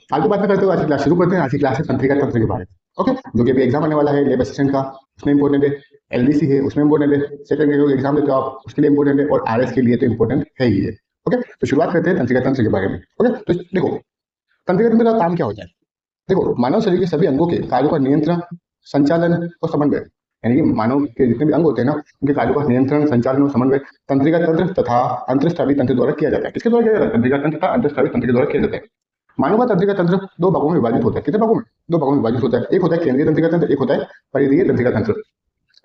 फालतू बात करते हुए आज की क्लास शुरू करते हैं। आज की क्लास है तंत्रिका तंत्र के बारे में। ओके, जो कि अभी एग्जाम आने वाला है लेब असिस्टेंट का, उसमें इंपॉर्टेंट है। एलडीसी है उसमें इंपॉर्टेंट है। सेकंड जो एग्जाम देते हो आप उसके लिए इंपॉर्टेंट है, और आरएस के लिए तो इंपॉर्टेंट है ही है। ओके, तो शुरुआत करते हैं तंत्रिका तंत्र के बारे में। ओके, तो देखो तंत्रिका तंत्र का काम क्या होता है। देखो, मानव शरीर के सभी अंगों के कार्यों का नियंत्रण, संचालन और समन्वय, यानी कि मानव के जितने भी अंग होते हैं ना, उनके कार्यों का नियंत्रण, संचालन और समन्वय तंत्रिका तंत्र तथा अंतःस्रावी तंत्र द्वारा किया जाता है। किसके द्वारा किया जाता है? तंत्रिका तंत्र तथा अंतःस्रावी तंत्र के द्वारा किया जाता है। मानव का तंत्रिका तंत्र दो भागों में विभाजित होता है। कितने भागों में? दो भागों में विभाजित होता है। एक होता है केंद्रीय तंत्रिका तंत्र, एक होता है परिधीय तंत्रिका तंत्र।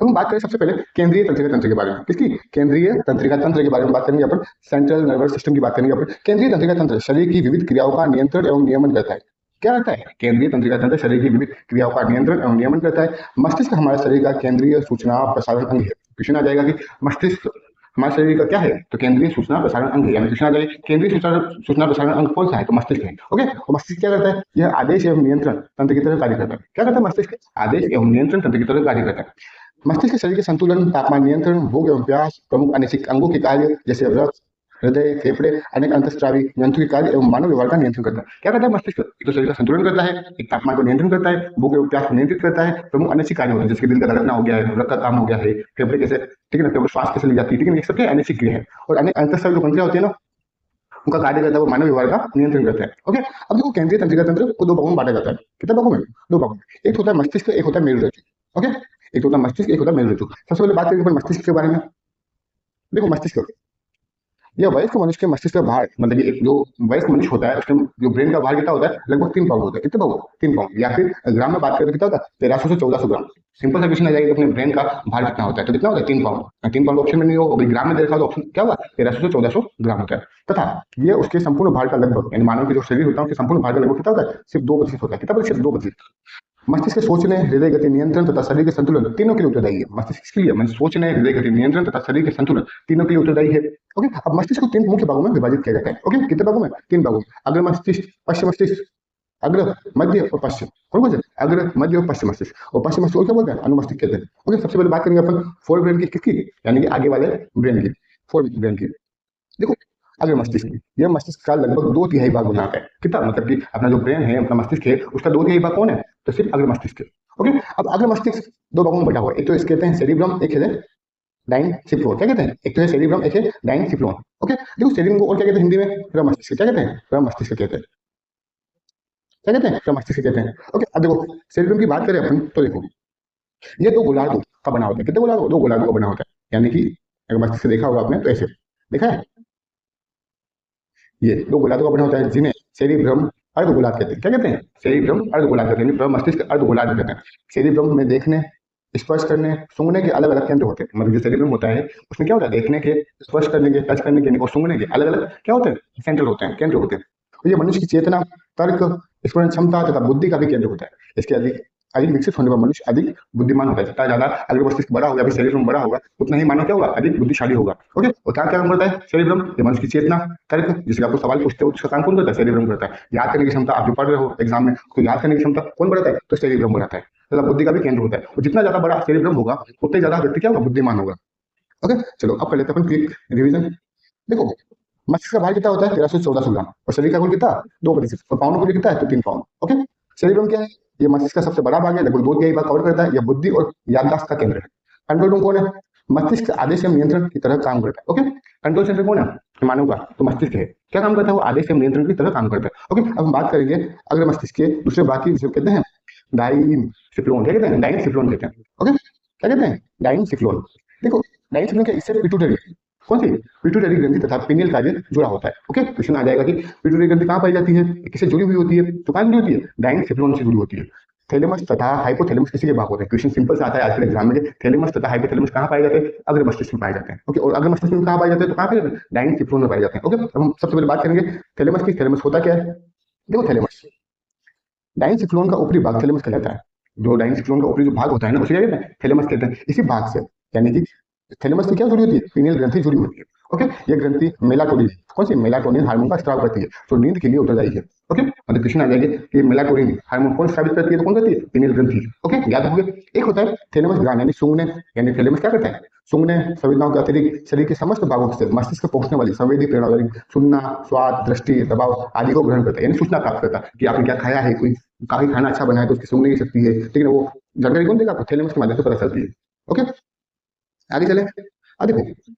तो हम बात करें सबसे पहले केंद्रीय तंत्रिका तंत्र के बारे में। किसकी? केंद्रीय तंत्रिका तंत्र के बारे में बात करेंगे अपन। सेंट्रल नर्वस सिस्टम की बात करेंगे अपन। केंद्रीय तंत्रिका तंत्र शरीर की विविध क्रियाओं का नियंत्रण एवं नियमन करता है। क्या करता है? केंद्रीय तंत्रिका तंत्र शरीर की विविध क्रियाओं का नियंत्रण एवं नियमन करता है। मस्तिष्क हमारे शरीर का केंद्रीय सूचना प्रसारण अंग है। क्वेश्चन आ जाएगा कि मस्तिष्क हमारे शरीर का क्या है? तो केंद्रीय सूचना प्रसारण अंग है। यानी क्वेश्चन आ जाएगा केंद्रीय सूचना प्रसारण अंग कौन सा है? तो मस्तिष्क है। ओके, तो मस्तिष्क क्या करता है? यह आदेश एवं नियंत्रण तंत्र की तरह कार्य करता है। क्या करता है मस्तिष्क? आदेश एवं नियंत्रण तंत्र की तरह कार्य करता है। मस्तिष्क शरीर के संतुलन, तापमान नियंत्रण, भूख एवं प्यास, प्रमुख अनैच्छिक अंगों के कार्य जैसे रक्त, हृदय, फेफड़े, अनेक अंतःस्रावी यंत्र के कार्य एवं मानव व्यवहार का नियंत्रण करता है। क्या करता है मस्तिष्क? एक तो शरीर का संतुलन करता है, एक तापमान को नियंत्रण करता है, भूख एवं प्यास को नियंत्रित करता है, प्रमुख अनैच्छिक कार्य होते हैं जैसे दिल का धड़कना हो गया है, रक्त का काम हो गया है, फेफड़े कैसे, ठीक है ना, फेफड़े श्वास कैसे ली जाती है, ठीक है, ये सब क्या अनैच्छिक क्रिया है। और अनेक अंतःस्रावी जो प्रक्रिया होती है ना, उनका कार्य करता है वो मानव व्यवहार का नियंत्रण करता है। ओके, अब देखो केंद्रीय तंत्रिका तंत्र को दो भागों में बांटा जाता है। कितने भागों में? दो भागों में। एक होता है मस्तिष्क, एक होता है मेरुरज्जु। ओके, एक होता है मस्तिष्क, एक होता है मेरुरज्जु। सबसे पहले बात करेंगे अपन मस्तिष्क के बारे में। देखो मस्तिष्क, यह वयस्क मनुष्य के मस्तिष्क का भार, मतलब कि एक जो वयस्क मनुष्य होता है उसके जो ब्रेन का भार कितना होता है? लगभग 3 पाउंड होता है। कितने पाउंड? 3 पाउंड। या फिर ग्राम में बात करें तो कितना होता है? 1300 से 1400 ग्राम। सिंपल सा क्वेश्चन आ जाएगा कि अपने ब्रेन का भार कितना होता है, तो कितना होता है? 3 पाउंड। 3 पाउंड ऑप्शन में नहीं हो, अभी ग्राम में देखा तो ऑप्शन क्या हुआ? 1300 से 1400 ग्राम होता है। तथा ये उसके संपूर्ण भार का लगभग, यानी मानव के जो शरीर होता है उसके संपूर्ण भार का लगभग कितना होता है? सिर्फ 2% होता है। कितना? सिर्फ 2%। मस्तिष्क सोचने, हृदय गति नियंत्रण तथा शरीर के संतुलन तीनों के लिए उत्तरदायी है। मस्तिष्क किसके लिए? मतलब सोचने, हृदय गति नियंत्रण तथा शरीर के संतुलन तीनों के लिए उत्तरदायी है। ओके, अब मस्तिष्क को 3 मुख्य भागों में विभाजित किया जाता है। ओके, कितने भागों में? 3 भागों में। अग्र मस्तिष्क, पश्चिम मस्तिष्क, अग्र, मध्य और पश्चिम। कौन बोलते हैं? अग्र, मध्य और पश्चिम मस्तिष्क। और पश्चिम मस्तिष्क को क्या बोलते हैं? अनुमस्तिष्क कहते हैं। ओके, सबसे पहले बात करेंगे अपन फोर ब्रेन की। किसकी? यानी कि आगे वाले ब्रेन की, फोर ब्रेन की। देखो अग्र मस्तिष्क, यह मस्तिष्क का लगभग 2/3 भाग बनाता है। कितना? मतलब कि अपना जो ब्रेन है, अपना मस्तिष्क है, उसका 2/3 भाग कौन है? तो सिर्फ अग्र मस्तिष्क है। ओके, अब अग्र मस्तिष्क दो भागों में बटा हुआ है। एक तो इसके कहते हैं सेरिब्रम, एक है डाइनसिफ्लोन। क्या कहते हैं? एक तो है सेरिब्रम, एक है डाइनसिफ्लोन। ओके, देखो सेरिब्रम को और क्या कहते हैं हिंदी में? प्रमस्तिष्क। क्या कहते हैं? प्रमस्तिष्क कहते हैं। क्या कहते हैं? प्रमस्तिष्क कहते हैं। ओके, अब देखो सेरिब्रम की बात करें अपन तो देखो ये दो गोलार्धों का बना होता है। कितने गोलार्ध? दो गोलार्धों का बना होता है। यानी कि अगर मस्तिष्क देखा होगा आपने तो ऐसे देखा है, ये दो गोलार्धों का बना होता है जिन्हें सेरिब्रम अर्धगोलार्ध कहते हैं। क्या कहते हैं? सेरिब्रम अर्धगोलार्ध कहते हैं, मस्तिष्क अर्धगोलार्ध कहते हैं। सेरिब्रम में देखने, स्पर्श करने, सूंघने के अलग अलग केंद्र होते हैं। मतलब जो सेरिब्रम होता है उसमें क्या होता है? देखने के, स्पर्श करने के, टच करने के और सूंघने के अलग अलग क्या होते हैं? सेंटर होते हैं, केंद्र होते हैं। तो ये मनुष्य की चेतना, तर्क, स्मरण क्षमता तथा बुद्धि का भी केंद्र होता है। इसके अधिक अधिक विकसित होने पर मनुष्य अधिक बुद्धिमान होता है। जितना ज्यादा अग्र मस्तिष्क बड़ा होगा, सेरिब्रम बड़ा होगा, उतना ही मानव क्या होगा? अधिक बुद्धिशाली होगा। ओके, और क्या क्या काम करता है सेरिब्रम? ये मनुष्य की चेतना, तर्क, जिससे आपको सवाल पूछते हो उसका काम कौन करता है? सेरिब्रम करता है। याद करने की क्षमता, आप जो पढ़ रहे हो एग्जाम में उसको याद करने की क्षमता कौन बढ़ाता है? तो सेरिब्रम बढ़ाता है। तथा बुद्धि का भी केंद्र होता है। और जितना ज्यादा बड़ा सेरिब्रम होगा उतना ज्यादा व्यक्ति क्या होगा? बुद्धिमान होगा। ओके, चलो अब कर लेते हैं अपन क्विक रिवीजन। देखो मस्तिष्क का भार कितना होता है? 1300 से 1400 ग्राम। और शरीर का कुल कितना? 2%। और पाउंड को कितना है? तो 3 पाउंड। ओके, सेरिब्रम क्या है? ये मस्तिष्क का सबसे बड़ा भाग है, लगभग 2/3 भाग कवर करता है। यह बुद्धि और याददाश्त का केंद्र है। कंट्रोल रूम कौन है? मस्तिष्क आदेश एवं नियंत्रण की तरह काम करता है। ओके, कंट्रोल सेंटर कौन है? मानव का तो मस्तिष्क है। क्या काम करता है? वो आदेश एवं नियंत्रण की तरह काम करता है। ओके, अब हम बात करेंगे अग्र मस्तिष्क के दूसरे भाग की, जिसे कहते हैं डाइनसिफ्लोन। क्या कहते हैं? डाइनसिफ्लोन कहते हैं। ओके, क्या कहते हैं? डाइनसिफ्लोन। देखो डाइनसिफ्लोन क्या, इससे पिट्यूटरी, कौन सी? पिट्यूटरी ग्रंथि तथा पिनियल कार्य जुड़ा होता है। ओके, क्वेश्चन आ जाएगा कि पिट्यूटरी ग्रंथि कहाँ पाई जाती है, किससे जुड़ी हुई होती है? तो कहाँ जुड़ी होती है? डाइनसिफ्लोन से जुड़ी होती है। थैलेमस तथा हाइपोथैलेमस किसी के भाग होते हैं। क्वेश्चन सिंपल से आता है आज के एग्जाम में। थैलेमस तथा हाइपोथैलेमस कहाँ पाए जाते हैं? अग्र मस्तिष्क में पाए जाते हैं। ओके, और अग्र मस्तिष्क में कहाँ पाए जाते हैं? तो कहाँ पाए जाते हैं? डाइनसिफ्लोन में पाए जाते हैं। ओके, अब हम सबसे पहले बात करेंगे थैलेमस की। थैलेमस होता क्या है? देखो थैलेमस डाइनसिफ्लोन का ऊपरी भाग थैलेमस कहलाता है। जो डाइनसिफ्लोन का ऊपरी जो भाग होता है ना, उसे क्या कहते हैं? थैलेमस कहते हैं। इसी भाग से, यानी कि थैलेमस से क्या जुड़ी होती है? पीनियल ग्रंथि जुड़ी होती है। ओके, ये ग्रंथि मेलाटोनिन, कौन सी मेलाटोनिन हार्मोन का स्राव करती है, जो नींद के लिए उत्तरदायी है। ओके, मतलब क्वेश्चन आ जाएगी कि मेलाटोनिन हार्मोन कौन स्रावित करती है, तो कौन करती है, पीनियल ग्रंथि। ओके, याद रखोगे। एक होता है थैलेमस ग्लैंड, यानी सूंघने, यानी थैलेमस क्या करता है, सूंघने संवेदनाओं के अतिरिक्त शरीर के समस्त भागों से मस्तिष्क को पहुंचने वाली संवेदी प्रेरणा, यानी सुनना, स्वाद, दृष्टि, दबाव आदि को ग्रहण करता है, यानी सूचना प्राप्त करता है कि आपने क्या खाया है, कोई काफी खाना अच्छा बना है तो उसकी सूंघने की शक्ति है, लेकिन वो जानकारी कौन देगा आपको, थैलेमस के माध्यम से पता चलती है। ओके, आगे चले। देखो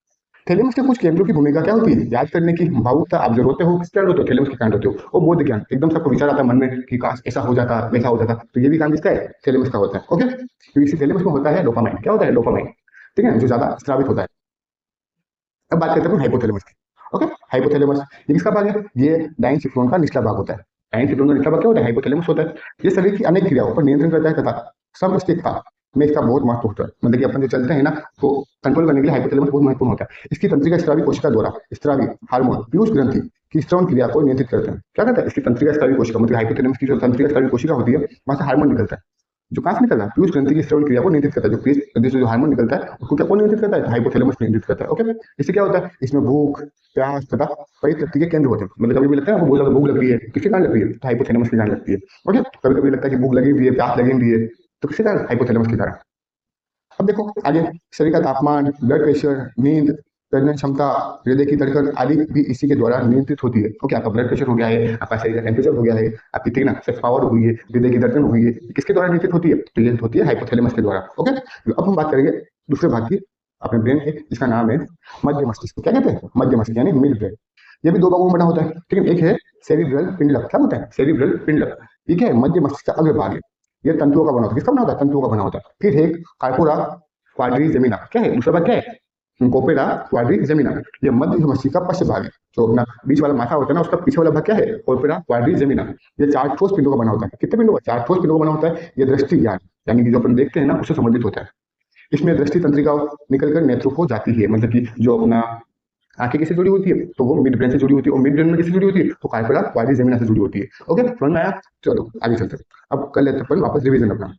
थैलेमस के कुछ केंद्रों की भूमिका क्या होती है, याद करने की, भावुकता, आप जो रोते हो किसके कारण रोते हो, थैलेमस के कारण रोते हो। और बोध ज्ञान, एकदम सबको विचार आता है मन में कि काश ऐसा हो जाता, वैसा हो जाता, तो ये भी काम किसका है, थैलेमस का होता है। ओके, तो इसी थैलेमस में होता है डोपामाइन, क्या होता है, डोपामाइन, ठीक है, जो ज्यादा स्रावित होता है। अब बात करते हैं हाइपोथैलेमस की। ओके, हाइपोथैलेमस ये किसका भाग है, ये डाइनसिफ्लोन का निचला भाग होता है। डाइनसिफ्लोन का निचला भाग क्या होता है, हाइपोथैलेमस होता है। ये शरीर की अनेक क्रियाओं पर नियंत्रण करता है तथा समस्थितता में इसका बहुत महत्व होता है। मतलब कि अपन जो चलते हैं ना, तो कंट्रोल करने के लिए हाइपोथैलेमस बहुत महत्वपूर्ण होता है। इसकी तंत्रिका स्रावी कोशिका द्वारा स्रावी हार्मोन पीयूष ग्रंथि की श्रवण क्रिया को नियंत्रित करते हैं। क्या करता है, इसकी तंत्रिका स्रावी कोशिका, मतलब हाइपोथैलेमस की जो तंत्रिका स्रावी कोशिका होती है, वहां से हार्मोन निकलता है, जो कहाँ से निकलता है, पीयूष ग्रंथि की श्रवण क्रिया को नियंत्रित करता है। जो पीयूष ग्रंथि से जो हार्मोन निकलता है उसको क्या, कौन नियंत्रित करता है, हाइपोथैलेमस नियंत्रित करता है। ओके, इससे क्या होता है, इसमें भूख, प्यास तथा परितृप्ति के केंद्र होते हैं। मतलब कभी भी लगता है आपको बहुत ज्यादा भूख लग रही है, किसके कारण लग रही है, तो हाइपोथैलेमस के कारण लगती है। ओके, कभी कभी लगता है कि भूख लगी हुई है, प्यास लगी हुई है, तो किसके कारण, हाइपोथैलेमस के कारण। अब देखो आगे, शरीर का तापमान, ब्लड प्रेशर, नींद, प्रजनन क्षमता, हृदय की धड़कन आदि भी इसी के द्वारा नियंत्रित होती है। ओके, आपका ब्लड प्रेशर हो गया है, आपका शरीर का टेम्परेचर हो गया है, आपकी ठीक ना सेक्स पावर हुई है, हृदय की धड़कन हुई है, किसके द्वारा नियंत्रित होती है, तो ये होती है हाइपोथैलेमस के द्वारा। ओके, अब हम बात करेंगे दूसरे भाग की, अपने ब्रेन के, जिसका नाम है मध्य मस्तिष्क। क्या कहते हैं, मध्य मस्तिष्क यानी मिड ब्रेन। ये भी दो भागों में बना होता है, ठीक है। एक है सेरिब्रल पिंडलक, क्या होता है, सेरिब्रल पिंडलक, ये क्या है, मध्य मस्तिष्क का अग्रभाग है। ये तंतुओं का बना होता है, किसका बना होता है, तंतुओं का बना होता है। फिर है कार्पोरा क्वाड्रिजेमिना, क्या है दूसरा भाग, क्या है, कोपेरा क्वाड्रिजेमिना, ये मध्य मस्तिष्क का पश्च भाग है। जो अपना बीच वाला माथा होता है ना, उसका पीछे वाला भाग क्या है, कोपेरा क्वाड्रिजेमिना। ये चार ठोस पिंडों का बना होता है। कितने पिंडों का, चार ठोस पिंडों का बना होता है। ये दृष्टि ज्ञान, यानी कि जो अपन देखते हैं ना, उससे संबंधित होता है। इसमें दृष्टि तंत्रिका निकलकर नेत्र को जाती है, मतलब कि जो अपना आंखें किससे जुड़ी होती है, तो वो मिड ब्रेन से जुड़ी होती है, और मिड ब्रेन में किससे जुड़ी होती है, तो कार्पोरा क्वाड्रिजेमिना से जुड़ी होती है। ओके, समझ में आया। चलो आगे चलते हैं। अब कर लेते हैं अपन वापस रिवीजन अपना।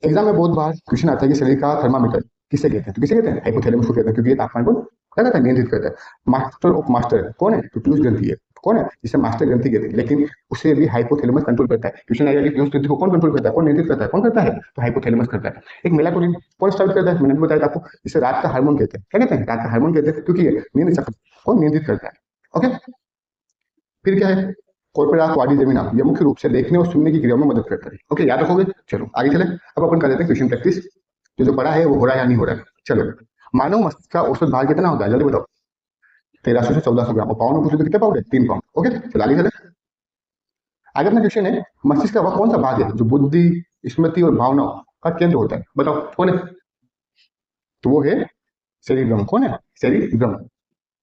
एग्जाम में बहुत बार क्वेश्चन आता है कि शरीर का थर्मामीटर किसे कहते हैं, तो किसे कहते हैं, हाइपोथैलेमस को कहते हैं, क्योंकि ये तापमान को क्या करता है, नियंत्रित करता है। मास्टर ऑफ मास्टर कौन है, तो पीयूष ग्रंथि है। कौन है, जिसे मास्टर ग्रंथि कहते हैं, लेकिन उसे भी हाइपोथैलेमस कंट्रोल करता है। क्वेश्चन आएगा कि पीयूष ग्रंथि को कौन कंट्रोल करता है, कौन नियंत्रित करता है, कौन करता है, तो हाइपोथैलेमस करता है। एक मेलाटोनिन कौन स्टार्ट करता है, मैंने भी बताया था आपको, इसे रात का हार्मोन कहते हैं। क्या कहते हैं, रात का हार्मोन कहते हैं, क्योंकि ये नींद चक्र को नियंत्रित करता है। ओके, फिर क्या है, कॉर्पोरा क्वाड्रिजेमिना, ये मुख्य रूप से देखने और सुनने की क्रिया में मदद करता है। ओके, याद रखोगे। चलो आगे चले। अब अपन कर लेते हैं क्वेश्चन प्रैक्टिस। जो पढ़ा है वो हो रहा है या नहीं हो रहा है। चलो, मानव मस्तिष्क का औसत भार कितना होता है, जल्दी बताओ। 1300 से 1400 ग्राम। और पाउंड में पूछे तो कितने पाउंड है, 3 पाउंड। ओके, चलो आगे चले। आगे अपना क्वेश्चन है, मस्तिष्क का वह कौन सा भाग है जो बुद्धि, स्मृति और भावनाओं का केंद्र होता है, बताओ कौन है, तो वो है सेरिब्रम। कौन है, सेरिब्रम।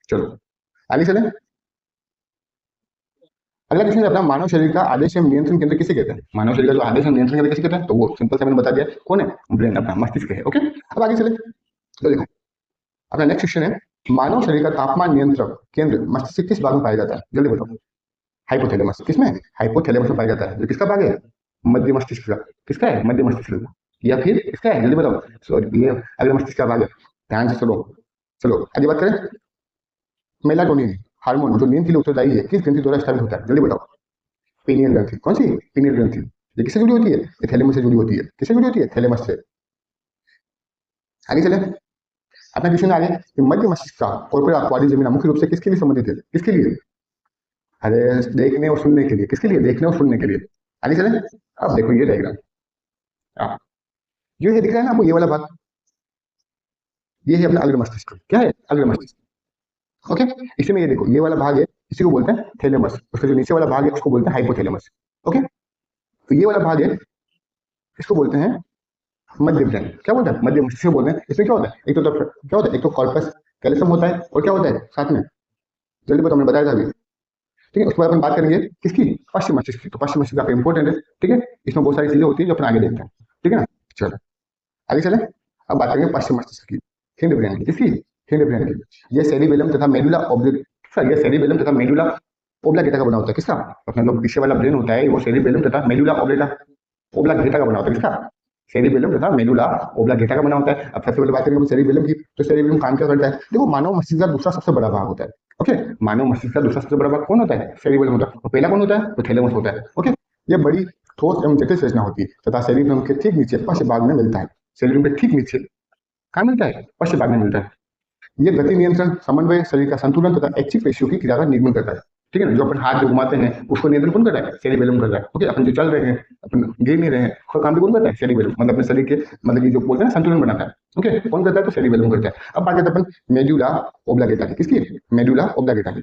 चलो आगे चले। अगला क्वेश्चन है अपना, मानव शरीर का आदेश एवं नियंत्रण केंद्र किसे कहते हैं, मानव शरीर का जो आदेश एवं नियंत्रण केंद्र किसे कहते हैं, तो वो सिंपल से मैंने बता दिया, कौन है, ब्रेन, अपना मस्तिष्क है। ओके, अब आगे चले। तो देखो अपना नेक्स्ट क्वेश्चन है, मानव शरीर का तापमान नियंत्रण केंद्र मस्तिष्क के किस भाग में पाया जाता है, जल्दी बताओ। हाइपोथैलेमस, किसमें, हाइपोथैलेमस में पाया जाता है। जो किसका भाग है, मध्य मस्तिष्क का। किसका है, मध्य मस्तिष्क का। या फिर किसका है, जल्दी बताओ, सॉरी ये अगले मस्तिष्क का भाग है। ध्यान से सुनो। चलो आगे बात करें। मेलाटोनिन हार्मोन जो नींद के लिए उत्तरदायी है, किस ग्रंथि द्वारा स्थापित होता है, जल्दी बताओ। पीनियल ग्रंथि, कौन सी, पीनियल ग्रंथि। ये किससे जुड़ी होती है, ये थैलेमस से जुड़ी होती है। किससे जुड़ी होती है, थैलेमस से। आगे चले। अपना क्वेश्चन आगे कि मध्य मस्तिष्क का कॉर्पोरा क्वाड्रिजेमिना मुख्य रूप से किसके लिए संबंधित है, किसके लिए, अरे देखने और सुनने के लिए। किसके लिए, देखने और सुनने के लिए। आगे चले। अब देखो ये डायग्राम, जो ये दिख रहा है ना आपको, ये वाला भाग, ये है अपना अग्र मस्तिष्क। क्या है, अग्र मस्तिष्क। ओके, इसी में ये देखो, ये वाला भाग है, इसी को बोलते हैं थैलेमस। उसका जो नीचे वाला भाग है उसको बोलते हैं हाइपोथैलेमस। ओके, तो ये वाला भाग है, इसको बोलते हैं मध्य ब्रेन। क्या बोलते हैं, मध्य मस्तिष्क बोलते हैं। इसमें क्या होता है, एक तो क्या होता है, एक तो कॉर्पस कैल्शियम होता है, और क्या होता है साथ में, जल्दी बताओ, मैंने बताया था अभी। ठीक है, उसके बाद अपन बात करेंगे किसकी, पश्चिम मस्तिष्क की। तो पश्चिम मस्तिष्क काफी इंपॉर्टेंट है। ठीक है, इसमें बहुत सारी चीजें होती है जो अपन आगे देखते हैं। ठीक है ना, चलो आगे चले। अब बात करेंगे पश्चिम मस्तिष्क की, हिंड ब्रेन की। किसकी, हिंड ब्रेन की। ये सेरिबेलम तथा मेडुला ऑब्लिक, सर ये सेरिबेलम तथा मेडुला ओब्लांगेटा का बना होता है। किसका, अपना जो पीछे वाला ब्रेन होता है वो सेरिबेलम तथा मेडुला ओब्लांगेटा का बना होता है। किसका, सेरिबेलम तथा मेडुला ओब्लांगेटा का बना होता है। अब सबसे पहले बात करेंगे सेरिबेलम की, तो सेरिबेलम काम क्या करता है? देखो, मानव मस्तिष्क का दूसरा सबसे बड़ा भाग होता है। ओके, मानव मस्तिष्क का दूसरा सबसे बड़ा भाग कौन होता है? सेरिबेलम होता है। और पहला कौन होता है? तो थैलेमस होता है। ओके, ये बड़ी ठोस एवं जटिल संरचना होती है तथा सेरिबेलम के ठीक नीचे पश्च भाग में मिलता है। सेरिबेलम के ठीक नीचे कहाँ मिलता है? पश्च भाग में मिलता है। ये गति नियंत्रण, समन्वय, शरीर का संतुलन तथा ऐच्छिक पेशियों की क्रिया का नियमन करता है। ठीक है ना? जो अपन हाथ जो घुमाते हैं उसको नियंत्रण कौन कर रहा है? सेरिबेलम कर रहा है। ओके, अपन जो चल रहे हैं, अपन गिर नहीं रहे हैं, उसका काम भी कौन करता है? सेरिबेलम। मतलब अपने शरीर के मतलब ये जो बोलते हैं ना, संतुलन बनाता है। ओके, कौन करता है? तो सेरिबेलम करता है। अब बात करते हैं अपन मेडुला ओब्लांगेटा की। किसकी? मेडुला ओब्लांगेटा की।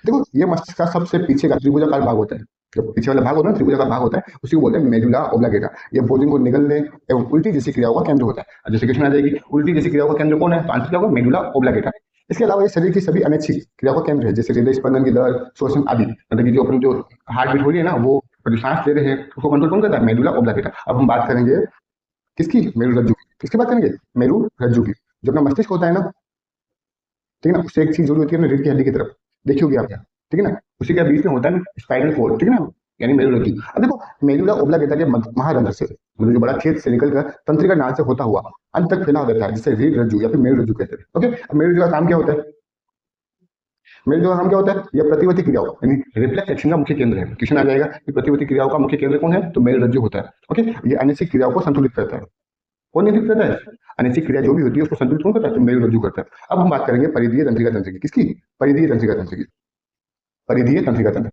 देखो, ये मस्तिष्क का सबसे पीछे का त्रिभुजाकार भाग होता है। जो पीछे वाला भाग होता है, त्रिभुजाकार भाग होता है, उसी को बोलते हैं मेडुला ओब्लांगेटा। ये भोजन को निगलने एवं उल्टी जैसी क्रियाओं का केंद्र होता है। अब जैसे क्वेश्चन आ जाएगी, उल्टी जैसी क्रियाओं का केंद्र कौन है? तो आंसर क्या होगा? Medulla oblongata. इसके अलावा ये शरीर की सभी अनैच्छिक क्रियाओं का केंद्र है, जैसे हृदय स्पंदन की दर, श्वसन आदि। मतलब कि जो अपन जो हार्ट बीट हो रही है ना, वो जो सांस ले रहे हैं, उसको कंट्रोल कौन करता है? Medulla oblongata. अब हम बात करेंगे किसकी? मेरु रज्जु की। किसकी बात करेंगे? मेरु रज्जु की। जो अपना मस्तिष्क होता है ना, ठीक है ना, उससे एक चीज जुड़ी होती है अपने रीढ़ की हड्डी की तरफ। देखी होगी आप यहाँ, ठीक है ना? उसी के बीच में होता है ना स्पाइनल कोड, ठीक है ना, यानी मेरुरज्जु। अब देखो, मेडुला ओब्लांगेटा के महारंध्र से, मतलब जो बड़ा छेद से निकलकर तंत्रिका नाल से होता हुआ अंत तक फैला रहता है, जिसे रीढ़ रज्जु या फिर मेरुरज्जु कहते हैं। ओके, अब मेरुरज्जु का काम क्या होता है? मेरुरज्जु का काम क्या होता है? यह प्रतिवर्ती क्रियाओं यानी रिफ्लेक्स एक्शन का मुख्य केंद्र है। क्वेश्चन आ जाएगा कि प्रतिवर्ती क्रियाओं का मुख्य केंद्र कौन है? तो मेरुरज्जु होता है। ओके, ये अनैच्छिक क्रियाओं को संतुलित करता है। कौन नियंत्रित करता है? अनैच्छिक क्रिया जो भी होती है उसको संतुलित कौन करता है? तो मेरुरज्जु करता है। अब हम बात करेंगे परिधीय तंत्रिका तंत्र की। किसकी? परिधीय तंत्रिका तंत्र की। परिधीय तंत्रिका तंत्र,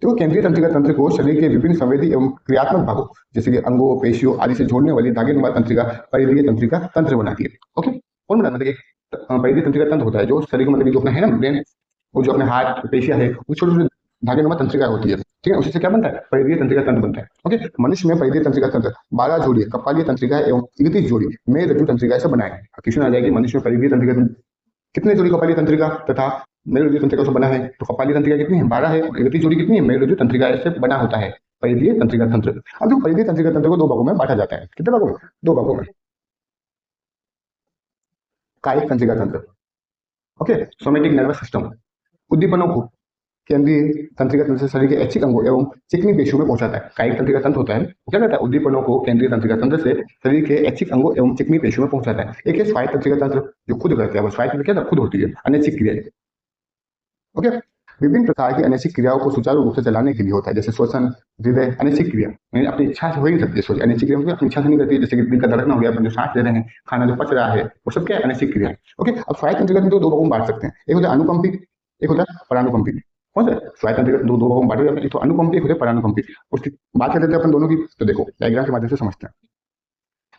तो केंद्रीय तंत्रिका तंत्र को शरीर के विभिन्न संवेदी एवं क्रियात्मक भागों, जैसे कि अंगों, पेशियों आदि से जोड़ने वाली धागेनुमा तंत्रिका परिधीय तंत्रिका तंत्र बनाती है। ओके, कौन बनाता है? मतलब एक परिधीय तंत्रिका तंत्र होता है जो शरीर को, मतलब कि जो अपना है ना ब्रेन, वो जो अपने हाथ पेशियां है, वो छोटे छोटे धागेनुमा तंत्रिका होती है। ठीक है, उसी से क्या बनता है? परिधीय तंत्रिका तंत्र बनता है। ओके, मनुष्य में परिधीय तंत्रिका तंत्र 12 जोड़ी कपालीय तंत्रिका एवं 31 जोड़ी में रज्जु तंत्रिका से बनाए। क्वेश्चन आ जाएगी, मनुष्य में परिधीय तंत्रिका कितने जोड़ी कपाली तंत्रिका तथा मेरुरज्जु तंत्रिका से बना है? तो कपाली तंत्रिका कितनी है? 12 है। और 31 जोड़ी कितनी है? मेरुरज्जु तंत्रिका से बना होता है परिधीय तंत्रिका तंत्र। अब जो परिधीय तंत्रिका तंत्र को दो भागों में बांटा जाता है। कितने भागों में? दो भागों में। कायिक तंत्रिका तंत्र, ओके, सोमेटिक नर्वस सिस्टम, उद्दीपनों को केंद्रीय तंत्रिका तंत्र से शरीर के ऐच्छिक अंगों एवं चिकनी पेशियों में पहुंचाता है। कायिक तंत्रिका तंत्र होता है, वो क्या करता है? उद्दीपनों को केंद्रीय तंत्रिका तंत्र से शरीर के ऐच्छिक अंगों एवं चिकनी पेशियों में पहुंचाता है। एक है स्वायत्त तंत्रिका तंत्र, जो खुद करता है। वो स्वायत्त क्या खुद होती है, अनैच्छिक क्रिया। ओके, विभिन्न प्रकार की अनैच्छिक क्रियाओं को सुचारू रूप से चलाने के लिए होता है, जैसे श्वसन, हृदय, अनैच्छिक क्रिया यानी अपनी इच्छा से हो ही नहीं सकती है। सॉरी, अनैच्छिक क्रिया मतलब अपनी इच्छा से नहीं करती है, जैसे कि दिल का धड़कना हो गया, अपन जो सांस ले रहे हैं, खाना जो पच रहा है, वो सब क्या है? अनैच्छिक क्रिया। ओके, अब स्वायत्त तंत्रिका तंत्र को दो भागों में बांट सकते हैं। एक होता है अनुकंपी, एक होता है परानुकंपी। कौन सा? स्वायत्त तंत्रिका दो भागों में बांटे जाते हैं, एक तो अनुकंपी, एक होता है परानुकंपी। उसकी बात कर लेते हैं अपन दोनों की। तो देखो, डायग्राम के माध्यम से समझते हैं।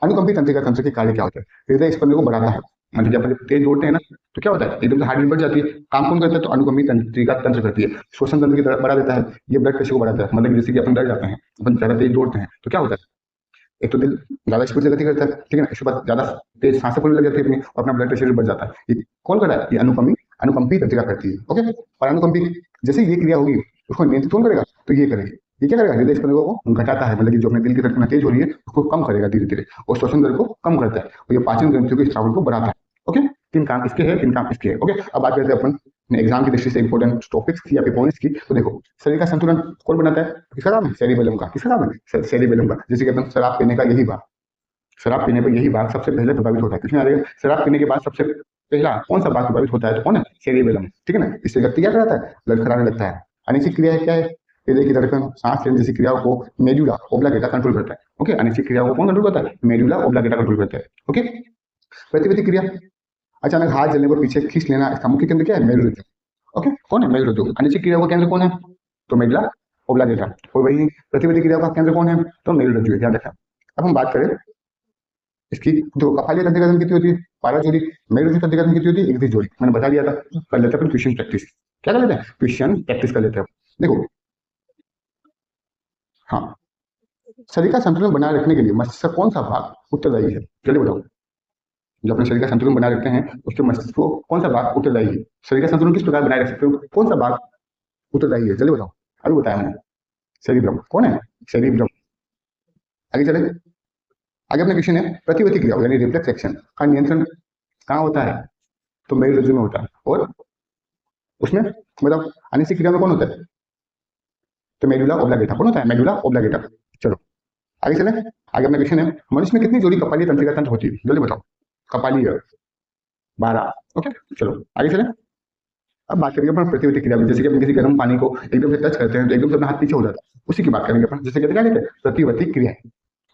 अनुकंपी तंत्रिका तंत्र के कार्य क्या होता है? हृदय स्पंदन को बढ़ाता है। मतलब जब अपन तेज दौड़ते हैं ना, तो क्या होता है? एकदम से हार्ट बीट बढ़ जाती है। काम कौन करता है? तो अनुकंपी तंत्रिका तंत्र करती है। श्वसन तंत्र की तरह बढ़ा देता है। ये ब्लड प्रेशर को बढ़ाता है। मतलब जैसे कि अपन डर जाते हैं, अपन ज्यादा तेज दौड़ते हैं, तो क्या होता है? एक तो दिल ज्यादा स्पीड से गति करता है, ठीक है ना, इसके बाद ज्यादा तेज सांसें फूलने लग जाती है अपनी, और अपना ब्लड प्रेशर भी बढ़ जाता है। ये कौन कर रहा है? ये अनुकंपी अनुकंपी तंत्रिका करती है। ओके, परानुकंपी, जैसे ये क्रिया होगी उसको नियंत्रित कौन करेगा? तो ये करेगी। ये क्या करेगा? हृदय स्पंदन को घटाता है, मतलब कि जो अपने दिल की धड़कन तेज हो रही है उसको कम करेगा धीरे धीरे, और श्वसन दर को कम करता है, और ये पाचन ग्रंथियों के स्रावन को बढ़ाता है। ओके, तीन काम इसके हैं, तीन काम इसके हैं। ओके, अब बात करते हैं अपन एग्जाम की दृष्टि से इंपॉर्टेंट टॉपिक्स या फिर पॉइंट्स की। तो देखो, शरीर का संतुलन कौन बनाता है? किसका काम है? सेरिबेलम का। किसका काम है? सेरिबेलम का। जैसे कि अपन शराब पीने का यही भाग, शराब पीने पर यही भाग सबसे पहले प्रभावित होता है। किसमें आ जाएगा? शराब पीने के बाद सबसे पहला कौन सा भाग प्रभावित होता है? तो कौन है? सेरिबेलम। ठीक है ना, इससे व्यक्ति क्या कराता है? ब्लड खराने लगता है। अनिश्चित क्रिया है क्या है? हृदय की धड़कन, सांस लेने जैसी क्रियाओं को मेडुला ओब्लांगेटा कंट्रोल करता है। ओके, अनिश्चित क्रियाओं को कौन कंट्रोल करता है? मेडुला ओब्लांगेटा कंट्रोल करता है। ओके, प्रतिवर्ती क्रिया, अचानक हाथ जलने पर पीछे खींच लेना, इसका मुख्य केंद्र क्या है? मेरुरज्जु। ओके, कौन है? मेरुरज्जु। अनिश्चित क्रिया का केंद्र कौन है? तो मेडुला ओब्लांगेटा। और वही प्रतिवर्ती क्रिया का केंद्र कौन है? तो मेरुरज्जु है। ध्यान रखना। अब हम बात करें इसकी, जो कपालीय तंत्रिका तंत्र कितनी होती है? 12 जोड़ी। मेरुरज्जु तंत्रिका तंत्र कितनी होती है? 31 जोड़ी। मैंने बता दिया था। कर लेते हैं अपन क्वेश्चन प्रैक्टिस। क्या कर लेते हैं? क्वेश्चन प्रैक्टिस कर लेते हैं। देखो, हाँ, शरीर का संतुलन बनाए रखने के लिए मस्तिष्क का कौन सा भाग उत्तरदायी है? चलिए बताओ। जो अपने शरीर का संतुलन बनाए रखते हैं उसके मस्तिष्क को कौन सा भाग उत्तरदायी है? शरीर का संतुलन किस प्रकार बनाए रख सकते हो? कौन सा भाग उत्तरदायी है? चलिए बताओ। अभी बताया मैंने, सेरिब्रम। कौन है? सेरिब्रम। आगे चले। आगे अपना क्वेश्चन है प्रतिवर्ती क्रिया यानी रिफ्लेक्स एक्शन का नियंत्रण कहाँ होता है? तो मेरुरज्जु में होता है। और उसमें मतलब अनिश्चित क्रिया में कौन होता है? तो मेडुला ओब्लांगेटा। कौन होता है? Medulla oblongata. चलो आगे चले। आगे अपना क्वेश्चन है, मनुष्य में कितनी जोड़ी कपालीय तंत्रिका तंत्र होती है, जल्दी बताओ। कपालीय 12। ओके, चलो आगे चले। अब बात करेंगे अपन प्रतिवर्ती क्रिया में, जैसे कि अपन किसी गर्म पानी को एकदम से टच करते हैं तो एकदम से अपना हाथ पीछे हो जाता है, उसी की बात करेंगे अपन, जैसे कहते हैं प्रतिवर्ती क्रिया।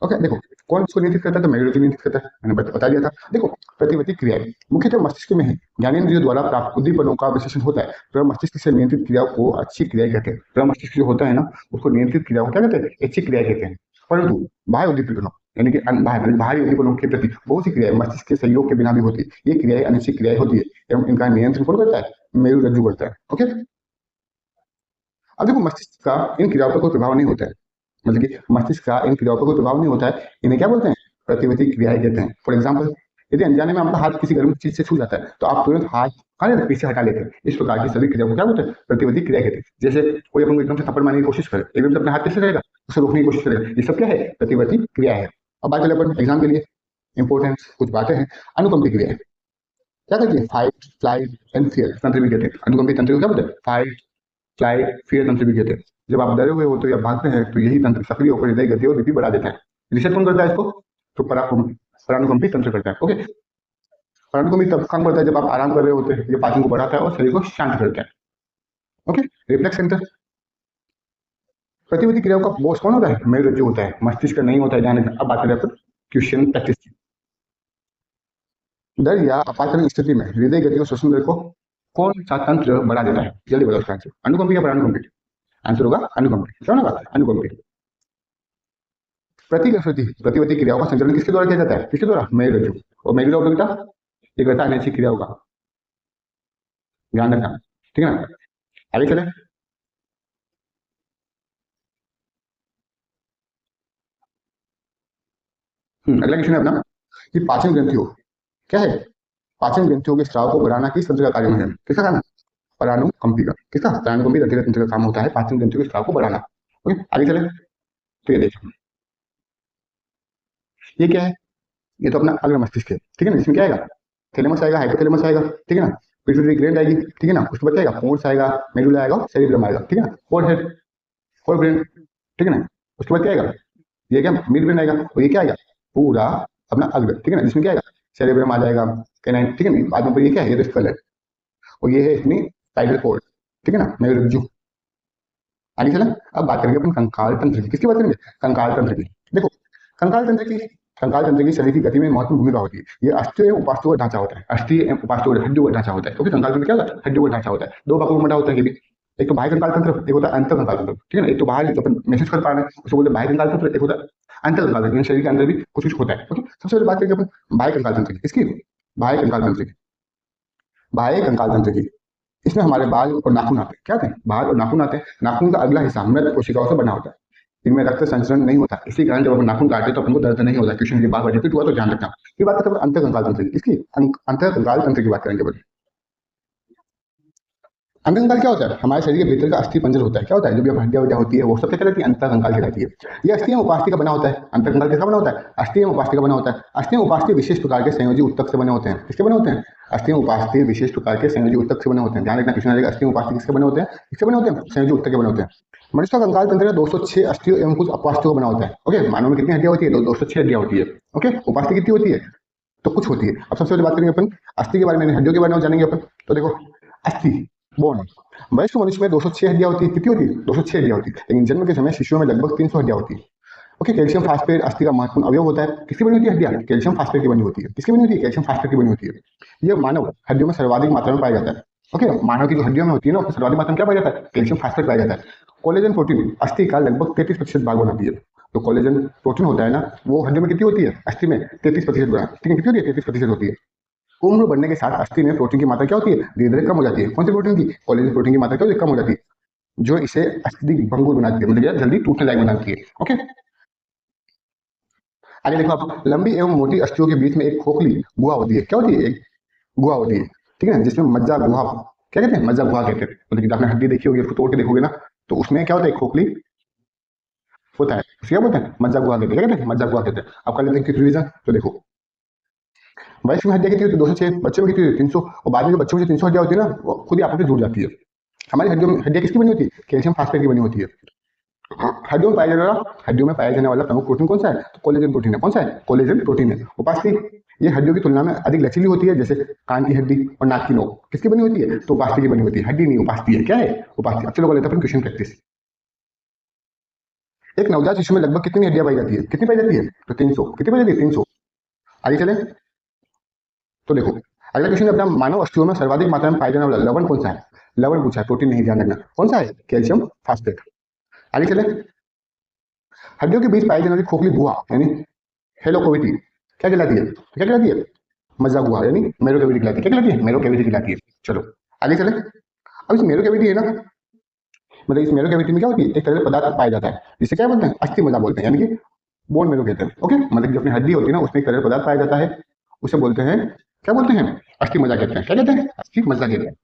ओके, देखो कौन इसको नियंत्रित करता है, तो मेरुरज्जु नियंत्रित करता है, मैंने बता दिया था। देखो प्रतिवर्ती क्रियाएं मुख्यतः मस्तिष्क में है, ज्ञानेंद्रियों द्वारा प्राप्त उद्दीपनों का विश्लेषण होता है। प्रमस्तिष्क से नियंत्रित क्रियाओं को अच्छी क्रियाएं कहते हैं। प्रमस्तिष्क जो होता है ना, उसको नियंत्रित क्रियाओं को क्या कहते हैं, अच्छी क्रियाएं कहते हैं। परंतु बाह्य उद्दीपनों यानी कि बाहरी उद्दीपनों के प्रति बहुत सी क्रियाएं मस्तिष्क के सहयोग के बिना भी होती है। ये क्रियाएं अनिश्चित क्रियाएं होती है एवं इनका नियंत्रण कौन करता है, मेरुरज्जु करता है। ओके, अब देखो मस्तिष्क का इन क्रियाओं पर कोई प्रभाव नहीं होता है, मतलब कि मस्तिष्क का इन क्रियाओं पर कोई प्रभाव नहीं होता है, इन्हें क्या बोलते हैं, प्रतिवर्ती क्रियाएं कहते हैं। फॉर एग्जाम्पल, यदि अनजाने में आपका हाथ किसी गर्म चीज से छू जाता है तो आप तुरंत हाथ पीछे हटा लेते हैं। इस प्रकार की सभी क्रियाओं को क्या बोलते हैं, प्रतिवर्ती क्रिया कहते हैं। जैसे कोई अपन को एकदम से थप्पड़ मारने की कोशिश करे, एकदम से अपना हाथ कैसे रहेगा, उसे रोकने की कोशिश करेगा, ये सब क्या है, प्रतिवर्ती क्रिया है। अब बात करें अपन एग्जाम के लिए इंपॉर्टेंट कुछ बातें हैं। अनुकंपी क्रिया क्या करती है, फाइट फ्लाइट एंड फियर तंत्र भी कहते हैं। अनुकंपी तंत्र को क्या बोलते हैं, फाइट फ्लाइट फियर तंत्र भी कहते हैं। जब आप डरे हुए होते हो या भागते हैं तो यही तंत्र सक्रिय होकर हृदय गति और बीपी बढ़ा देता है। रिसेट कौन करता है इसको, तो परानुकंपी तंत्र करता है। ओके, परानुकंपी तब काम करता है जब आप आराम कर रहे होते हैं, ये पाचन को बढ़ाता है और शरीर को शांत करता है। ओके, रिफ्लेक्स सेंटर प्रतिवर्ती क्रियाओं का बॉस कौन होता है, मेरुरज्जु होता है, मस्तिष्क का नहीं होता है, ध्यान रखना। अब बात करें अपन क्वेश्चन प्रैक्टिस की। डर या आपातकालीन स्थिति में हृदय गति और श्वसन दर को कौन सा तंत्र बढ़ा देता है, जल्दी बताओ उसका आंसर, अनुकंपी या परानुकंपी। आंसर होगा अनुकंपी, क्या होगा, अनुकंपी। प्रतिवर्ती क्रियाओं का संचालन किसके द्वारा किया जाता है, किसके द्वारा, मेरुरज्जु। और मेरुरज्जु बेटा ये करता है अनैच्छिक क्रियाओं का, ध्यान रखना, ठीक है ना। आगे चले। अगला क्वेश्चन है अपना कि पाचन ग्रंथियों क्या है, पाचन ग्रंथियों के स्राव को बढ़ाना किस तंत्र का कार्य है, किसका काम है, परानुकंपी का। किसका, परानुकंपी तंत्र का काम होता है पाचन ग्रंथियों के स्राव को बढ़ाना। ओके, आगे चले। तो ये देखो, ये क्या है, ये तो अपना अग्र मस्तिष्क है, ठीक है ना। इसमें क्या आएगा, थैलेमस आएगा, हाइपोथैलेमस आएगा, ठीक है ना, पिट्यूटरी ग्लैंड आएगी, ठीक है ना, उसके बाद क्या आएगा, पोर्स आएगा, मेडुला आएगा, सेरिब्रम आएगा, ठीक है ना, फोर हेड, फोर ब्रेन, ठीक है ना। उसके बाद क्या आएगा, ये क्या मिड ब्रेन आएगा, और ये क्या आएगा, पूरा अपना अग्र, ठीक है ना, जिसमें क्या आएगा, सेरिब्रम आ जाएगा, कैनाइन, ठीक है ना। बाद में ये क्या है, ये तो स्कल है, और ये है अपनी टाइडल कोड, ठीक है ना, मेरुरज्जु। आगे चला। अब बात करेंगे अपन कंकाल तंत्र की, किसकी बात करेंगे, कंकाल तंत्र की। देखो कंकाल तंत्र की शरीर की गति में महत्वपूर्ण भूमिका होती है। ये अस्थि एवं उपास्थि का ढांचा होता है, अस्थि एवं उपास्थि हड्डियों का ढांचा होता है। क्योंकि कंकाल तंत्र क्या होता है, हड्डियों का ढांचा होता है, दो भागों में बटा होता है ये भी। एक तो बाह्य कंकाल तंत्र, एक होता है अंतर कंकाल तंत्र, ठीक है ना। एक तो बाहर जो अपन महसूस कर पा रहे हैं उसको बोलते हैं बाह्य कंकाल तंत्र, एक होता है अंतर कंकाल तंत्र, शरीर के अंदर भी कुछ कुछ होता है। ओके, सबसे पहले बात करेंगे अपन बाह्य कंकाल तंत्र की, इसकी बाह्य कंकाल तंत्र की, बाह्य कंकाल तंत्र की। इसमें हमारे बाल और नाखून आते हैं, क्या आते हैं, बाल और नाखून आते हैं। नाखून का अगला हिस्सा मृत कोशिकाओं से बना होता है, इनमें रक्त संचरण नहीं होता, इसी कारण जब अपन नाखून काटते तो अपन को दर्द नहीं होता। क्वेश्चन की बार बार रिपीट हुआ तो ध्यान रखना। फिर बात करते हैं अंतर कंकाल तंत्र की, इसकी अंतर कंकाल तंत्र की बात करेंगे अपन। अंतर कंकाल क्या होता है, हमारे शरीर के भीतर का अस्थि पंजर होता है, क्या होता है, जो भी हड्डियां वड्डियां होती है वो सब क्या कहलाती है, अंतर कंकाल कहलाती है। ये अस्थि एवं उपास्थि का बना होता है। अंतर कंकाल किसका बना होता है, अस्थि एवं उपास्थि का बना होता है। अस्थि एवं उपास्थि विशेष प्रकार के संयोजी उत्तक से बने होते हैं, किसके बने होते हैं, अस्थि एवं उपास्थि विशेष प्रकार के संयोजी उत्तक से बने होते हैं। ध्यान रखना, क्वेश्चन आएगा अस्थि एवं उपास्थि किसके बने होते हैं, किसके बने होते हैं, संयोजी उत्तक के बने होते हैं। मनुष्य का कंकाल तंत्र 206 अस्थियों एवं कुछ उपास्थियों का बना होता है। ओके, मानव में कितनी हड्डियां होती है, 206 हड्डियां होती है। ओके, उपास्थि कितनी होती है, तो कुछ होती है। अब सबसे पहले बात करेंगे अपन अस्थि के बारे में, हड्डियों के बारे में जानेंगे अपन। तो देखो अस्थि बोन, वयस्क मनुष्य में 206 हड्डियां होती है, कितनी होती है, 206 हड्डियां होती है। लेकिन जन्म के समय शिशुओं में लगभग 300 हड्डियां होती है। ओके, कैल्शियम फास्फेट अस्थि का महत्वपूर्ण अवयव होता है। किसकी बनी होती है हड्डियां, कैल्शियम फास्फेट की बनी होती है। किसकी बनी होती है, कैल्शियम फास्फेट की बनी होती है। यह मानव हड्डियों में सर्वाधिक मात्रा में पाया जाता है। ओके, मानव की जो हड्डियों में होती है ना, उसमें सर्वाधिक मात्रा में क्या पाया जाता है, कैल्शियम फास्फेट पाया जाता है। कोलेजन प्रोटीन अस्थि का लगभग 33% भाग बनाती है। तो कोलेजन प्रोटीन होता है ना, वो हड्डियों में कितनी होती है, अस्थि में 33% बना, ठीक है, कितनी होती है, 33% होती है। उम्र बढ़ने के साथ अस्थि में प्रोटीन की मात्रा क्या होती है, धीरे धीरे कम हो जाती है। कौन सी प्रोटीन की, कोलेजन प्रोटीन की मात्रा क्या होती है, कम हो जाती है, जो इसे अस्थि भंगुर बनाती है, मतलब जल्दी टूटने लायक बनाती है। ओके, आगे देखो आप, लंबी एवं मोटी अस्थियों के बीच में एक खोखली गुहा होती है, क्या होती है, एक गुहा होती है, ठीक है ना, जिसमें मज्जा गुहा, क्या कहते हैं, मज्जा गुहा कहते हैं। मतलब कि आपने हड्डी देखी होगी, उसको तोड़ के देखोगे ना, तो उसमें क्या होता है, खोखली होता है, उसे क्या बोलते हैं, मज्जा गुहा कहते हैं। क्या कहते हैं, मज्जा गुहा कहते हैं। अब कर लेते हैं कि रिवीजन। तो देखो वयस्क में हड्डियां कितनी होती है, 206, बच्चों में कितनी होती है, 300, और बाद में जो बच्चों में 300 हड्डियां होती है ना, वो खुद ही आपस में जुड़ जाती है। हमारी हड्डियों में हड्डियां किसकी बनी होती है, कैल्शियम फास्फेट की बनी होती है। हड्डियों में पाया जाने वाला प्रमुख प्रोटीन कौन सा है? तो कोलेजन प्रोटीन है। कौन सा है? कोलेजन प्रोटीन है। उपास्थि ये हड्डियों की तुलना में अधिक लचीली होती है, जैसे कान की हड्डी और नाक की नोक किसकी बनी होती है? तो उपास्थि की बनी होती है। हड्डी नहीं, उपास्थि है। क्या है? उपास्थि। अब चलो लेते हैं क्वेश्चन प्रैक्टिस। एक नवजात शिशु में लगभग कितनी हड्डियां पाई जाती है? कितनी पाई जाती है? तो 300। कितनी पाई जाती है? 300। आगे चले तो देखो अगला क्वेश्चन अपना, मानव अस्थियों में सर्वाधिक मात्रा में पाया जाने वाला लवण कौन सा है? लवण पूछा है, प्रोटीन नहीं, ध्यान रखना। कौन सा है? Calcium phosphate. आगे चले, हड्डियों के बीच पाई जाने वाली खोखली गुहा यानी हेलो कैविटी क्या कहलाती है? तो क्या कहलाती है? मज्जा गुहा यानी मेरो कैविटी कहलाती है। क्या कहलाती है? मेरो कैविटी कहलाती है। चलो आगे चले। अब इस मेरो कैविटी है ना, मतलब इस मेरो कैविटी में क्या होती है? एक तरह पदार्थ पाया जाता है जिसे क्या बोलते हैं? अस्थि मज्जा बोलते हैं, यानी कि बोन मेरो कहते हैं। ओके, मतलब जो अपनी हड्डी होती है ना, उसमें एक तरह पदार्थ पाया जाता है, उसे बोलते हैं, क्या बोलते हैं? अस्थि मज्जा कहते हैं। क्या कहते हैं? अस्थि मज्जा कहते हैं।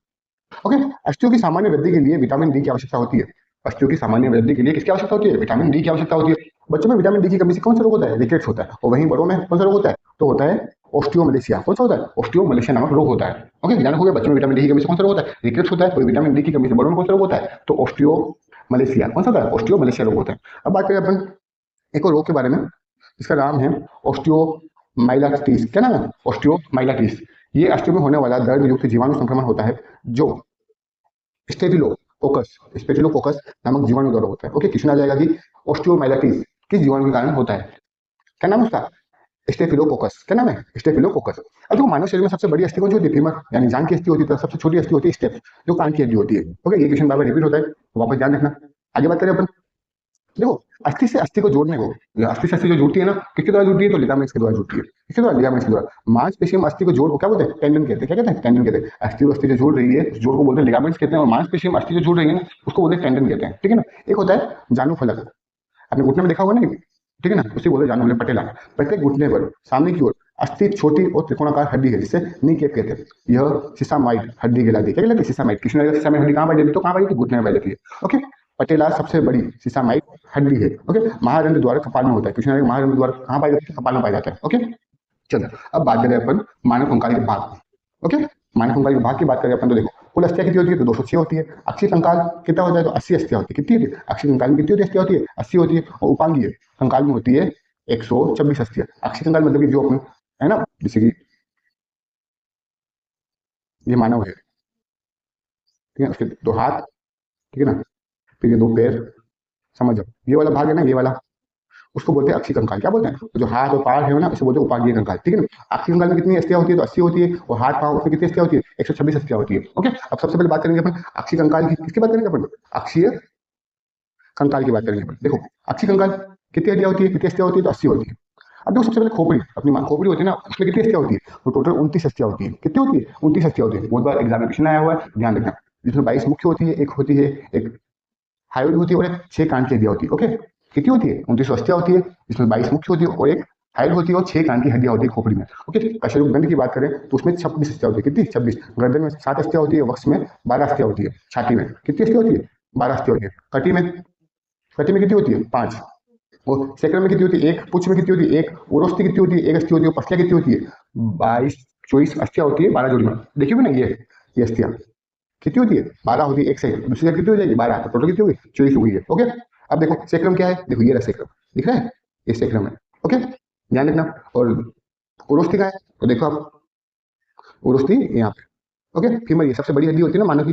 ओके, अस्थियों की सामान्य वृद्धि के लिए विटामिन डी की आवश्यकता होती है। अस्थियों की सामान्य वृद्धि के लिए किसकी आवश्यकता होती है? विटामिन डी की आवश्यकता होती है। बच्चों में विटामिन डी की कमी से कौन सा रोग होता है? रिकेट्स होता है। और वहीं बड़ों में कौन सा रोग होता है? तो होता है ऑस्टियोमलेशिया। कौन सा होता है? ऑस्टियोमलेशिया नामक रोग होता है। ओके, ध्यान रखोगे, बच्चों में विटामिन डी की कमी से कौन सा रोग होता है? रिकेट्स होता है। और विटामिन डी की कमी से बड़ों में कौन सा रोग होता है? तो ऑस्टियोमलेशिया। कौन सा होता है? ऑस्टियोमलेशिया रोग होता है। अब बात करें अपन एक और रोग के बारे में, इसका नाम है ऑस्टियोमाइलाइटिस। क्या नाम है? ऑस्टियोमाइलाइटिस। ये अस्थियों में होने वाला दर्द युक्त जीवाणु संक्रमण होता है, जो स्टेफिलोकोकस स्टेफिलोकोकस नामक जीवाणु द्वारा होता है। ओके, क्वेश्चन आ जाएगा कि ऑस्टियोमाइलाइटिस किस जीवाणु के कारण होता है? क्या नाम है उसका? स्टेफिलोकोकस। क्या नाम है? स्टेफिलोकोकस। अब जो मानव शरीर में सबसे बड़ी अस्थि कौन सी होती है? फीमर, यानी जान की अस्थि होती है। तो सबसे छोटी अस्थि होती है स्टेप, जो कान की हड्डी होती है। ओके, ये क्वेश्चन बार बार रिपीट होता है, तो वापस ध्यान रखना। आगे बात करें अपन, देखो अस्थि से अस्थि को जोड़ने को, अस्थि से अस्थि जो जुड़ती है ना, किसके द्वारा जुड़ती है? तो लिगामेंट्स के द्वारा जुड़ती है। किसके द्वारा? लिगामेंट्स के द्वारा। मांसपेशी में अस्थि को जोड़ को क्या बोलते हैं? टेंडन कहते हैं। क्या कहते हैं? टेंडन कहते हैं। अस्थि और अस्थि जो जुड़ रही है, उस जोड़ को बोलते हैं लिगामेंट्स कहते हैं। और मांसपेशी में अस्थि जो जुड़ रही है ना, उसको बोलते हैं टेंडन कहते हैं। ठीक है ना। एक होता है जानू फलक, आपने घुटने में देखा होगा ना, ठीक है ना, उसी बोलते जानू फलक पटेला। प्रत्येक घुटने पर सामने की ओर अस्थि छोटी और त्रिकोणाकार हड्डी है, जिसे नी कैप कहते हैं। यह सिसामाइड हड्डी कहलाती है। क्या कहलाती है? सिसामाइड। किसने सिसामाइड हड्डी कहाँ पाई जाती है? तो कहाँ पाई जाती है? घुटने में पाई जाती है। ओके, पटेला सबसे बड़ी सिसामाइड हड्डी है। ओके, महारंध्र द्वारा कपाल में होता है। क्वेश्चन महारंध्र द्वारा कहाँ पाया जाता है? कपाल में पाया जाता है। ओके, चलो अब बात करें अपन मानव कंकाल के भाग। ओके, मानव कंकाल के भाग की बात करें अपन, तो देखो कुल अस्थियां कितनी होती है? तो 206 होती है। अक्षी कंकाल कितना होता है? तो 80 अस्थियां होती है। कितनी होती है? अक्षी कंकाल में कितनी होती है? अस्थियां होती है 80 होती है। और उपांगीय कंकाल में होती है 126 अस्थियां। अक्षी कंकाल मतलब कि जो अपन है ना, जैसे कि ये मानव है, ठीक है, उसके दो हाथ, ठीक है ना, फिर ये दो पैर, समझ जाओ, ये वाला भाग है ना, ये वाला, उसको बोलते हैं अक्षी कंकाल। क्या बोलते हैं? तो जो हाथ और पैर है ना, उसे बोलते हैं उपांगीय कंकाल। ठीक है ना। अक्षी कंकाल में कितनी अस्थियां होती है? तो 80 होती है। और हाथ पांव, उसमें कितनी अस्थियां होती है? 126 अस्थियां होती है। ओके, अब सबसे पहले बात करेंगे अपन अक्षी कंकाल की। किसकी बात करेंगे अपन? अक्षीय कंकाल की बात करेंगे अपन। देखो अक्षी कंकाल कितनी हड्डियां होती है? कितनी अस्थियां होती है? तो 80 होती है। अब देखो सबसे पहले खोपड़ी, अपनी खोपड़ी होती है ना, उसमें कितनी अस्थियां होती है? वो टोटल 29 अस्थियां होती है। कितनी होती है? 29 अस्थियां होती है। बहुत बार एग्जामिनेशन आया हुआ है, ध्यान रखना। जिसमें 22 मुख्य होती है, एक होती है, एक हाइब्रिड होती है, और एक 6 कान की हड्डियां होती है। ओके, कितनी होती है? 29 अस्थियां होती है, जिसमें 22 मुख्य होती है, और एक हाइब्रिड होती है, और 6 कान की हड्डियां होती है खोपड़ी में। ओके, कशेरुक ग्रंथि की बात करें तो उसमें 26 अस्थियां होती है। कितनी? 26। गर्दन में 7 अस्थियां होती है, वक्ष में 12 अस्थियां होती है, छाती में कितनी अस्थियां होती है? 12 अस्थियां होती है। कटी में कितनी होती है? 5। और सेकंड में कितनी होती है? 1। पुच्छ में कितनी होती है? 1। उरोस्थि कितनी होती है? 1 अस्थि होती है। और पसलियां कितनी होती है? 22 24 अस्थियां होती है 12 जोड़ी में। देखिए ना, ये अस्थियां कितनी होती है? 12 होती है। एक से दूसरी कितनी हो जाएगी? 12। तो टोटल कितनी होगी? 24 हुई है। ओके, अब देखो सेक्रम क्या है? देखो ये रहा सेक्रम, दिख रहा है? ये सेक्रम है। ओके, ध्यान रखना। और उरोस्थि का है, तो देखो आप, उरोस्थि यहाँ पे। ओके, फीमर, ये सबसे बड़ी हड्डी होती है ना मानव की,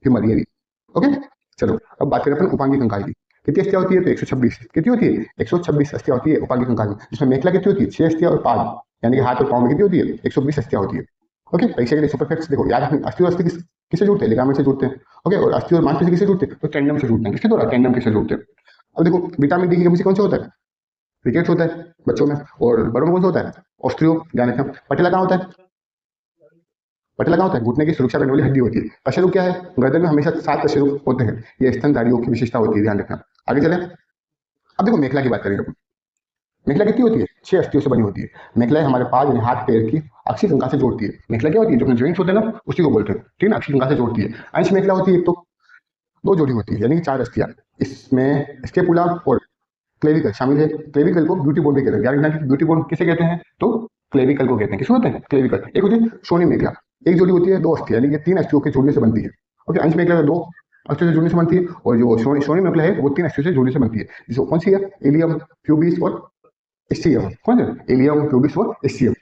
फीमर ये भी। ओके, चलो अब बात करें अपन उपांगी कंकाल की। कितनी अस्थियां होती है? तो 126। कितनी होती है? 126 अस्थियां होती है उपांगी कंकाल में, जिसमें मेखला कितनी होती है? 6 अस्थियां। और पाद यानी कि हाथ और पाँव में कितनी होती है? 120 अस्थियां होती है। ओके, परीक्षा के लिए सुपर फैक्ट्स देखो याद रखना। अस्थि और अस्थि किससे जुड़ते हैं? लिगामेंट से जुड़ते हैं। ओके, और अस्थि और मांसपेशी किससे जुड़ते हैं? तो टेंडम से जुड़ते हैं। किसके द्वारा? टेंडम से जुड़ते हैं। अब देखो विटामिन डी की कमी से कौन सा होता है? रिकेट्स होता है बच्चों में। और बड़ों में कौन सा होता है? ऑस्ट्रियो, ध्यान रखना। पटेला कहाँ होता है? पटेला कहाँ होता है? घुटने की सुरक्षा करने वाली हड्डी होती है। कशेरुक क्या है? गर्दन में हमेशा 7 कशेरुक होते हैं। ये स्तनधारियों की विशेषता होती है, ध्यान रखना। आगे चले, अब देखो मेखला की बात करेंगे अपन। मेखला कितनी होती है? 6 अस्थियों से बनी होती है। मेखला हमारे पाद यानी हाथ पैर की अक्षी कंकाल से जोड़ती है। मेखला क्या होती है? जो अपने जॉइंट्स होते हैं ना, उसी को बोलते हैं। ठीक है ना, अक्षी कंकाल से जोड़ती है। अंश मेखला होती है, एक तो 2 जोड़ी होती है, यानी कि 4 अस्थियां। इसमें स्केपुला और क्लेविकल शामिल है। क्लेविकल को ब्यूटी बोन भी कहते हैं। ध्यान रखना कि ब्यूटी बोन किसे कहते हैं? तो क्लेविकल को कहते हैं। किसको कहते हैं? क्लेविकल। एक होती है शोनी मेखला, एक जोड़ी होती है 2 अस्थियां, यानी कि 3 अस्थियों के जोड़ने से बनती है। ओके, अंश मेखला 2 अस्थियों से जुड़ने से बनती है, और जो सोडियम न्यूक्लिया है वो 3 अस्थियों से जुड़ने से बनती है, जिसको कौन सी है, इलियम, प्यूबिस और एससीएम। कौन सा, इलियम, प्यूबिस और एससीएम।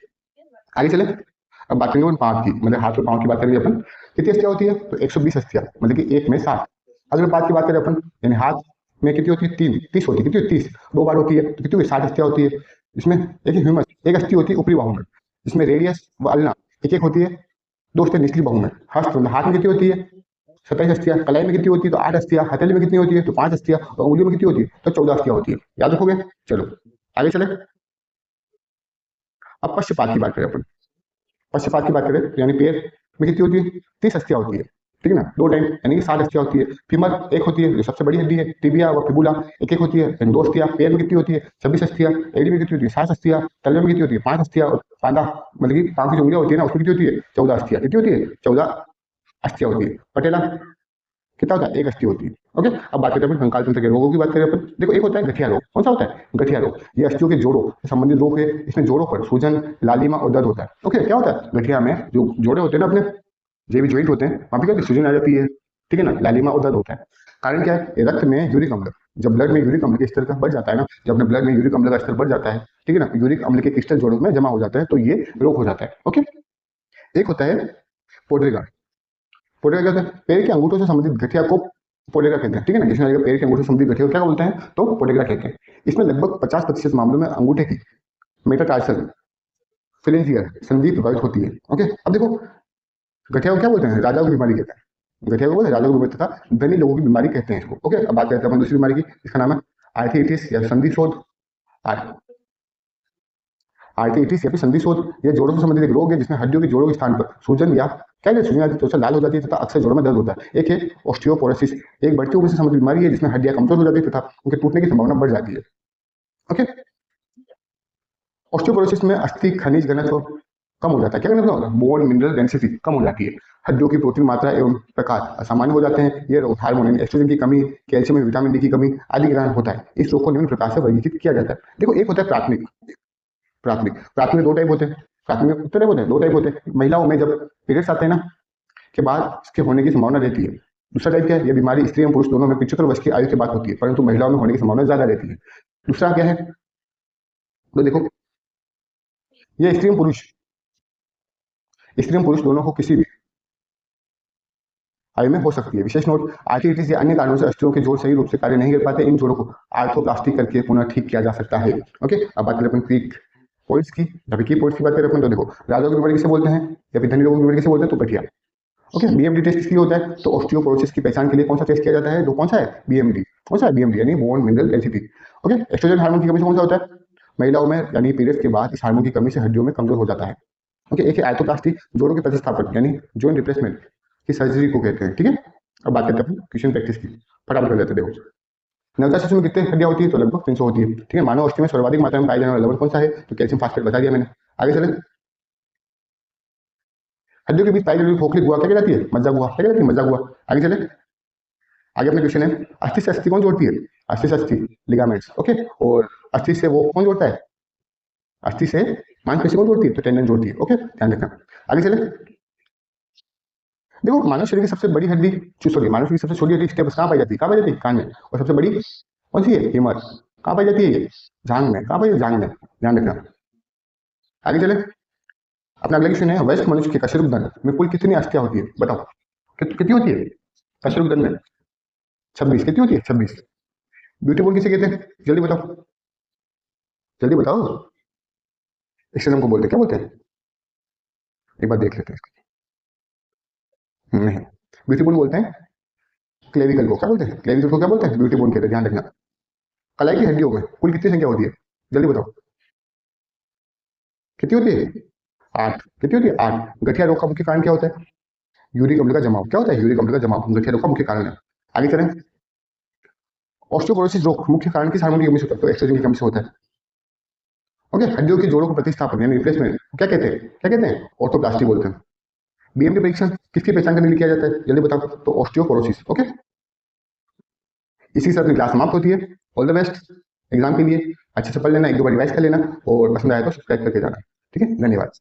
आगे चले, अब बात करेंगे अपन पाँव की, मतलब हाथ और पाँव की बात करेंगे अपन। कितनी अस्थियां होती है, तो 120 अस्थियां, मतलब कि एक में 7। अगर बात की बात करें अपन, यानी हाथ में कितनी होती है, 30 होती है, कितनी होती है, 30 2 बार होती है, तो कितनी हुई, 60 अस्थियां होती है। इसमें एक ह्यूमस, एक अस्थि होती है ऊपरी बाहु में, जिसमें रेडियस व अल्ना एक एक होती है, 2 अस्थियां निचली बाहु में। हस्त मतलब हाथ में कितनी होती है, 27 अस्थियां, कलाई में कितनी होती है, तो 8 अस्थियां, हथेली में कितनी होती है, तो 5 अस्थियां, और उंगलियों में कितनी होती है, तो 14 अस्थियां होती है। याद रखोगे। चलो आगे चले, अब पश्चपात की बात करें अपन। पश्चपात की बात करें तो यानी पैर में कितनी होती है, 30 अस्थियां होती है, ठीक है ना, 2 टाइम यानी कि 60 अस्थियां होती है। फीमर एक होती है, जो सबसे बड़ी हड्डी है, टिबिया व फिबुला एक एक होती है, यानी 2 अस्थियां। पैर में कितनी होती है, 26 अस्थियां। एड़ी में कितनी होती है, 60 अस्थियां। तलवे में कितनी होती है, 5 अस्थियां। और पादा मतलब कि पाँव की जो उंगलियां होती है ना, उसमें कितनी होती है, 14 अस्थियां। कितनी होती है, 14 अस्थियां होती है। पटेला कितना होता है, एक अस्थि होती है। ओके, अब बात करते हैं अपन कंकाल तंत्र के रोगों की बात करें अपन। देखो, एक होता है गठिया रोग। कौन सा होता है, गठिया रोग। ये अस्थियों के जोड़ों से संबंधित रोग है। इसमें जोड़ों पर सूजन, लालिमा और दर्द होता है। ओके, क्या होता है, गठिया में जो जोड़े होते हैं ना अपने, जो भी ज्वाइंट होते हैं, वहां पे क्या होती है, सूजन आ जाती है, ठीक है ना, लालिमा और दर्द होता है। कारण क्या है, ये रक्त में यूरिक अम्ल, जब ब्लड में यूरिक अम्ल के स्तर का बढ़ जाता है ना, जब अपने ब्लड में यूरिक अम्ल का स्तर बढ़ जाता है, ठीक है ना, यूरिक अम्ल के क्रिस्टल जोड़ों में जमा हो जाता है, तो ये रोग हो जाता है। ओके, एक होता है पोड्रेगा। पोडेगा क्या होता है, पैर के अंगूठों से संबंधित गठिया को पोडेगा कहते हैं, ठीक है ना। जिसमें पैर के अंगूठों से संबंधित गठिया को क्या बोलते हैं, तो पोडेगा कहते हैं। इसमें लगभग 50% मामलों में अंगूठे की मेटाटार्सल फिलेंजियर संधि प्रभावित होती है। ओके, अब देखो, गठिया को क्या बोलते हैं, राजा की बीमारी कहते हैं। गठिया को बोलते हैं राजा की बीमारी तथा धनी लोगों की बीमारी कहते हैं इसको। ओके, अब बात करते हैं अपन दूसरी बीमारी की, इसका नाम है आर्थराइटिस या संधि शोथ। आर्थराइटिस या फिर संधि शोथ, यह जोड़ों से संबंधित एक रोग है, जिसमें हड्डियों के जोड़ों के स्थान पर सूजन या क्या है, सूजन आती है, तो लाल हो जाती है, तथा अक्सर जोड़ों में दर्द होता है। एक है ऑस्टियोपोरोसिस, एक बढ़ती उम्र से संबंधित बीमारी है, जिसमें हड्डियां कमजोर हो जाती है तथा उनके टूटने की संभावना बढ़ जाती है। ओके, ऑस्टियोपोरोसिस में अस्थि खनिज घनत्व कम हो जाता है। क्या घनत्व होगा, बोन मिनरल डेंसिटी कम हो जाती है। हड्डियों की प्रोटीन मात्रा एवं प्रकार असामान्य हो जाते हैं। ये रोग हार्मोन एस्ट्रोजन की कमी, कैल्शियम और विटामिन डी की कमी आदि के कारण होता है। इस रोग को निम्न प्रकार से वर्गीकृत किया जाता है। देखो, एक होता है प्राथमिक। प्राथमिक 2 टाइप होते हैं। प्राथमिक कितने टाइप होते हैं, 2 टाइप होते हैं। महिलाओं में जब पीरियड्स आते हैं ना, के बाद इसके होने की संभावना रहती है। दूसरा टाइप क्या है, ये बीमारी स्त्री एवं पुरुष दोनों में 75 वर्ष की आयु के बाद होती है, परंतु महिलाओं में होने की संभावना ज्यादा रहती है। दूसरा क्या है, तो देखो, ये स्त्री एवं पुरुष दोनों को किसी भी आयु में हो सकती है। विशेष नोट, आर्थराइटिस या अन्य कारणों से अस्थियों के जोड़ सही रूप से कार्य नहीं कर पाते, इन जोड़ों को आर्थोप्लास्टी करके पुनः ठीक किया जा सकता है। ओके, अब बात करें अपन क्विक पॉइंट्स की। जब की पॉइंट्स की बात करें अपन, तो देखो, राजा की बीमारी किसे बोलते हैं, या फिर धनी लोगों की बीमारी किसे बोलते हैं, तो गठिया। ओके, बीएमडी टेस्ट किसके लिए होता है, तो ऑस्टियोपोरोसिस की पहचान के लिए कौन सा टेस्ट किया जाता है, तो कौन सा है, बीएमडी। कौन सा है, बीएमडी, यानी bone mineral density. Okay, oestrogen hormone की कमी से कौन सा होता है, महिलाओं में यानी पीरियड्स के बाद इस हार्मोन की कमी से हड्डियों में कमजोर हो जाता है। ओके, एक है आर्थोप्लास्टी, जोड़ों के प्रतिस्थापन यानी जॉइंट रिप्लेसमेंट की सर्जरी को कहते हैं। ठीक है, अब बात करते हैं अपन क्वेश्चन प्रैक्टिस की, फटाफट कर लेते हैं। देखो, नवजात शिशु में कितनी हड्डियां होती है, तो लगभग 300 होती है। ठीक है, मानव अस्थि में सर्वाधिक मात्रा में पाया जाने वाला लवण कौन सा है, तो कैल्शियम फास्फेट बता दिया मैंने। आगे चले, हड्डियों के बीच पाई जाने वाली खोखली गुहा क्या कहलाती है, मज्जा गुहा। क्या कहलाती है, मज्जा गुहा। आगे चले, आगे अपना क्वेश्चन है, अस्थि से अस्थि कौन जोड़ती है, अस्थि से अस्थि लिगामेंट्स। ओके, और अस्थि से वो कौन जोड़ता है, अस्थि से मांसपेशी कौन जोड़ती है, तो टेंडन जोड़ती है। ओके, ध्यान रखना। आगे चले, देखो, मानव शरीर की सबसे बड़ी हड्डी, सॉरी, मानव शरीर की सबसे छोटी हड्डी स्टेपस कहाँ पाई जाती है, कहाँ पाई जाती है, कान में। और सबसे बड़ी कौन सी है, हीमर। कहाँ पाई जाती है, ये जांग में। कहाँ पाई जाती है, जांग में। ध्यान रखना। आगे चले, अपना अगला क्वेश्चन है, वयस्क मनुष्य के कशेरुक में कुल कितनी अस्थियां होती है, बताओ। कितनी होती है कशेरुक में, 26। कितनी होती है, 26। ब्यूटी बोन किसे कहते हैं, जल्दी बताओ, जल्दी बताओ। स्टेनम को बोलते हैं, क्या बोलते हैं, एक बार देख लेते हैं इसको। नहीं, ब्यूटी बोन बोलते हैं क्लेविकल को। क्या बोलते हैं, क्लेविकल को क्या बोलते हैं, ब्यूटी बोन कहते हैं। ध्यान रखना। कलाई की हड्डियों में कुल कितनी संख्या होती है, जल्दी बताओ। कितनी होती है, 8। कितनी होती है, 8। गठिया रोग का मुख्य कारण क्या होता है, यूरिक अम्ल का जमाव। क्या होता है, यूरिक अम्ल का जमाव गठिया रोग का मुख्य कारण है। आगे चलें, ऑस्टियोपोरोसिस रोग मुख्य कारण किस हार्मोन की कमी से होता है, तो एस्ट्रोजन की कमी से होता है। ओके, हड्डियों के जोड़ों को प्रतिस्थापन यानी रिप्लेसमेंट क्या कहते हैं, क्या कहते हैं, ऑर्थोप्लास्टी बोलते हैं। बीएमडी परीक्षण किसकी पहचान करने के लिए किया जाता है, जल्दी बताओ, तो ऑस्टियोपोरोसिस। ओके, इसी से अपनी क्लास समाप्त होती है। ऑल द बेस्ट एग्जाम के लिए, अच्छे से पढ़ लेना, एक दो बार रिवाइज कर लेना, और पसंद आया तो सब्सक्राइब करके जाना। ठीक है, धन्यवाद।